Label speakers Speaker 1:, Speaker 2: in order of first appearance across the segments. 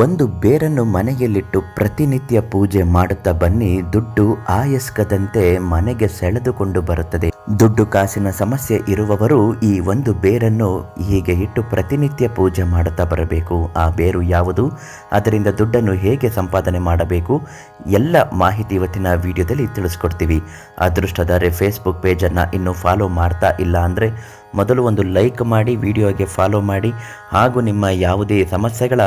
Speaker 1: ಒಂದು ಬೇರನ್ನು ಮನೆಯಲ್ಲಿಟ್ಟು ಪ್ರತಿನಿತ್ಯ ಪೂಜೆ ಮಾಡುತ್ತಾ ಬನ್ನಿ, ದುಡ್ಡು ಆಯಸ್ಕದಂತೆ ಮನೆಗೆ ಸೆಳೆದುಕೊಂಡು ಬರುತ್ತದೆ. ದುಡ್ಡು ಕಾಸಿನ ಸಮಸ್ಯೆ ಇರುವವರು ಈ ಒಂದು ಬೇರನ್ನು ಹೀಗೆ ಇಟ್ಟು ಪ್ರತಿನಿತ್ಯ ಪೂಜೆ ಮಾಡುತ್ತಾ ಬರಬೇಕು. ಆ ಬೇರು ಯಾವುದು, ಅದರಿಂದ ದುಡ್ಡನ್ನು ಹೇಗೆ ಸಂಪಾದನೆ ಮಾಡಬೇಕು, ಎಲ್ಲ ಮಾಹಿತಿ ಇವತ್ತಿನ ವಿಡಿಯೋದಲ್ಲಿ ತಿಳಿಸ್ಕೊಡ್ತೀವಿ. ಅದೃಷ್ಟದರೆ ಫೇಸ್ಬುಕ್ ಪೇಜನ್ನು ಇನ್ನೂ ಫಾಲೋ ಮಾಡ್ತಾ ಇಲ್ಲ ಅಂದರೆ ಮೊದಲು ಒಂದು ಲೈಕ್ ಮಾಡಿ, ವಿಡಿಯೋಗೆ ಫಾಲೋ ಮಾಡಿ, ಹಾಗೂ ನಿಮ್ಮ ಯಾವುದೇ ಸಮಸ್ಯೆಗಳ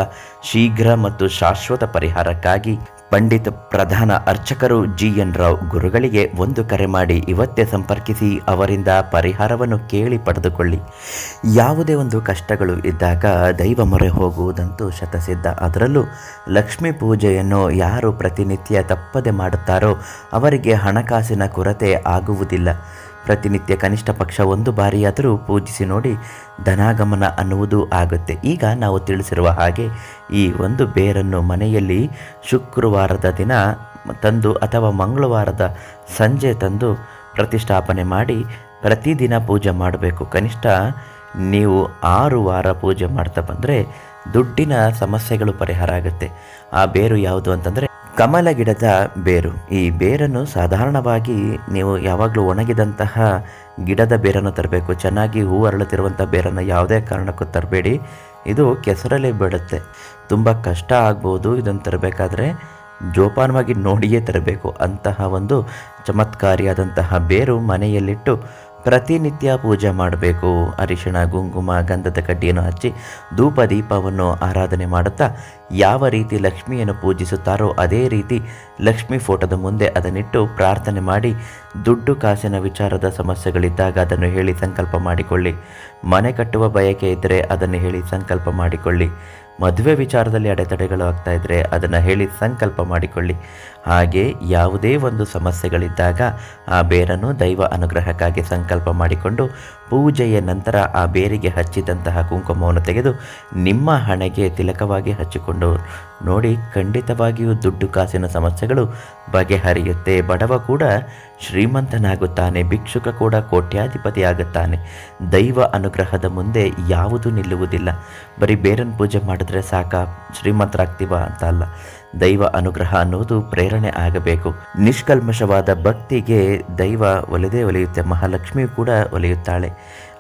Speaker 1: ಶೀಘ್ರ ಮತ್ತು ಶಾಶ್ವತ ಪರಿಹಾರಕ್ಕಾಗಿ ಪಂಡಿತ್ ಪ್ರಧಾನ ಅರ್ಚಕರು GN ರಾವ್ ಗುರುಗಳಿಗೆ ಒಂದು ಕರೆ ಮಾಡಿ ಇವತ್ತೇ ಸಂಪರ್ಕಿಸಿ ಅವರಿಂದ ಪರಿಹಾರವನ್ನು ಕೇಳಿ ಪಡೆದುಕೊಳ್ಳಿ. ಯಾವುದೇ ಒಂದು ಕಷ್ಟಗಳು ಇದ್ದಾಗ ದೈವ ಮೊರೆ ಹೋಗುವುದಂತೂ ಶತಸಿದ್ಧ. ಅದರಲ್ಲೂ ಲಕ್ಷ್ಮೀ ಪೂಜೆಯನ್ನು ಯಾರು ಪ್ರತಿನಿತ್ಯ ತಪ್ಪದೆ ಮಾಡುತ್ತಾರೋ ಅವರಿಗೆ ಹಣಕಾಸಿನ ಕೊರತೆ ಆಗುವುದಿಲ್ಲ. ಪ್ರತಿನಿತ್ಯ ಕನಿಷ್ಠ ಪಕ್ಷ ಒಂದು ಬಾರಿಯಾದರೂ ಪೂಜಿಸಿ ನೋಡಿ, ಧನಾಗಮನ ಅನ್ನುವುದು ಆಗುತ್ತೆ. ಈಗ ನಾವು ತಿಳಿಸಿರುವ ಹಾಗೆ ಈ ಒಂದು ಬೇರನ್ನು ಮನೆಯಲ್ಲಿ ಶುಕ್ರವಾರದ ದಿನ ತಂದು ಅಥವಾ ಮಂಗಳವಾರದ ಸಂಜೆ ತಂದು ಪ್ರತಿಷ್ಠಾಪನೆ ಮಾಡಿ ಪ್ರತಿದಿನ ಪೂಜೆ ಮಾಡಬೇಕು. ಕನಿಷ್ಠ ನೀವು 6 ವಾರ ಪೂಜೆ ಮಾಡ್ತಾ ಬಂದರೆ ದುಡ್ಡಿನ ಸಮಸ್ಯೆಗಳು ಪರಿಹಾರ ಆಗುತ್ತೆ. ಆ ಬೇರು ಯಾವುದು ಅಂತಂದರೆ ಕಮಲ ಗಿಡದ ಬೇರು. ಈ ಬೇರನ್ನು ಸಾಧಾರಣವಾಗಿ ನೀವು ಯಾವಾಗಲೂ ಒಣಗಿದಂತಹ ಗಿಡದ ಬೇರನ್ನು ತರಬೇಕು. ಚೆನ್ನಾಗಿ ಹೂ ಅರಳುತ್ತಿರುವಂಥ ಬೇರನ್ನು ಯಾವುದೇ ಕಾರಣಕ್ಕೂ ತರಬೇಡಿ. ಇದು ಕೆಸರಲ್ಲಿ ಬಿಡುತ್ತೆ, ತುಂಬ ಕಷ್ಟ ಆಗ್ಬೋದು. ಇದನ್ನು ತರಬೇಕಾದ್ರೆ ಜೋಪಾನವಾಗಿ ನೋಡಿಯೇ ತರಬೇಕು. ಅಂತಹ ಒಂದು ಚಮತ್ಕಾರಿಯಾದಂತಹ ಬೇರು ಮನೆಯಲ್ಲಿಟ್ಟು ಪ್ರತಿನಿತ್ಯ ಪೂಜೆ ಮಾಡಬೇಕು. ಅರಿಶಿಣ, ಕುಂಕುಮ, ಗಂಧದ ಕಡ್ಡಿಯನ್ನು ಹಚ್ಚಿ ಧೂಪ ದೀಪವನ್ನು ಆರಾಧನೆ ಮಾಡುತ್ತಾ ಯಾವ ರೀತಿ ಲಕ್ಷ್ಮಿಯನ್ನು ಪೂಜಿಸುತ್ತಾರೋ ಅದೇ ರೀತಿ ಲಕ್ಷ್ಮಿ ಫೋಟೋದ ಮುಂದೆ ಅದನ್ನಿಟ್ಟು ಪ್ರಾರ್ಥನೆ ಮಾಡಿ, ದುಡ್ಡು ಕಾಸಿನ ವಿಚಾರದ ಸಮಸ್ಯೆಗಳಿದ್ದಾಗ ಅದನ್ನು ಹೇಳಿ ಸಂಕಲ್ಪ ಮಾಡಿಕೊಳ್ಳಿ. ಮನೆ ಕಟ್ಟುವ ಬಯಕೆ ಇದ್ದರೆ ಅದನ್ನು ಹೇಳಿ ಸಂಕಲ್ಪ ಮಾಡಿಕೊಳ್ಳಿ. ಮದುವೆ ವಿಚಾರದಲ್ಲಿ ಅಡೆತಡೆಗಳು ಆಗ್ತಾ ಇದ್ದರೆ ಅದನ್ನು ಹೇಳಿ ಸಂಕಲ್ಪ ಮಾಡಿಕೊಳ್ಳಿ. ಹಾಗೆ ಯಾವುದೇ ಒಂದು ಸಮಸ್ಯೆಗಳಿದ್ದಾಗ ಆ ಬೇರನ್ನು ದೈವ ಅನುಗ್ರಹಕ್ಕಾಗಿ ಸಂಕಲ್ಪ ಮಾಡಿಕೊಂಡು ಪೂಜೆಯ ನಂತರ ಆ ಬೇರಿಗೆ ಹಚ್ಚಿದಂತಹ ಕುಂಕುಮವನ್ನು ತೆಗೆದು ನಿಮ್ಮ ಹಣೆಗೆ ತಿಲಕವಾಗಿ ಹಚ್ಚಿಕೊಂಡು ನೋಡಿ, ಖಂಡಿತವಾಗಿಯೂ ದುಡ್ಡು ಕಾಸಿನ ಸಮಸ್ಯೆಗಳು ಬಗೆಹರಿಯುತ್ತೆ. ಬಡವ ಕೂಡ ಶ್ರೀಮಂತನಾಗುತ್ತಾನೆ, ಭಿಕ್ಷುಕ ಕೂಡ ಕೋಟ್ಯಾಧಿಪತಿ ಆಗುತ್ತಾನೆ. ದೈವ ಅನುಗ್ರಹದ ಮುಂದೆ ಯಾವುದೂ ನಿಲ್ಲುವುದಿಲ್ಲ. ಬರೀ ಬೇರನ್ನು ಪೂಜೆ ಮಾಡಿದ್ರೆ ಸಾಕ ಶ್ರೀಮಂತರಾಗ್ತೀವ ಅಂತ ಅಲ್ಲ. ದೈವ ಅನುಗ್ರಹ ಅನ್ನುವುದು ಪ್ರೇರಣೆ ಆಗಬೇಕು. ನಿಷ್ಕಲ್ಮಶವಾದ ಭಕ್ತಿಗೆ ದೈವ ಒಲಿದೇ ಒಲಿಯುತ್ತೆ, ಮಹಾಲಕ್ಷ್ಮಿಯು ಕೂಡ ಒಲಿಯುತ್ತಾಳೆ.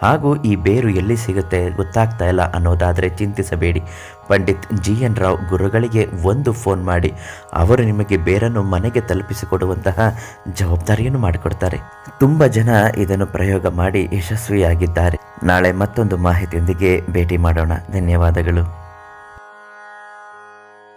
Speaker 1: ಹಾಗೂ ಈ ಬೇರು ಎಲ್ಲಿ ಸಿಗುತ್ತೆ ಗೊತ್ತಾಗ್ತಾ ಇಲ್ಲ ಅನ್ನೋದಾದರೆ ಚಿಂತಿಸಬೇಡಿ. ಪಂಡಿತ್ GN ರಾವ್ ಗುರುಗಳಿಗೆ ಒಂದು ಫೋನ್ ಮಾಡಿ ಅವರು ನಿಮಗೆ ಬೇರನ್ನು ಮನೆಗೆ ತಲುಪಿಸಿಕೊಡುವಂತಹ ಜವಾಬ್ದಾರಿಯನ್ನು ಮಾಡಿಕೊಡ್ತಾರೆ. ತುಂಬ ಜನ ಇದನ್ನು ಪ್ರಯೋಗ ಮಾಡಿ ಯಶಸ್ವಿಯಾಗಿದ್ದಾರೆ. ನಾಳೆ ಮತ್ತೊಂದು ಮಾಹಿತಿಯೊಂದಿಗೆ ಭೇಟಿ ಮಾಡೋಣ. ಧನ್ಯವಾದಗಳು.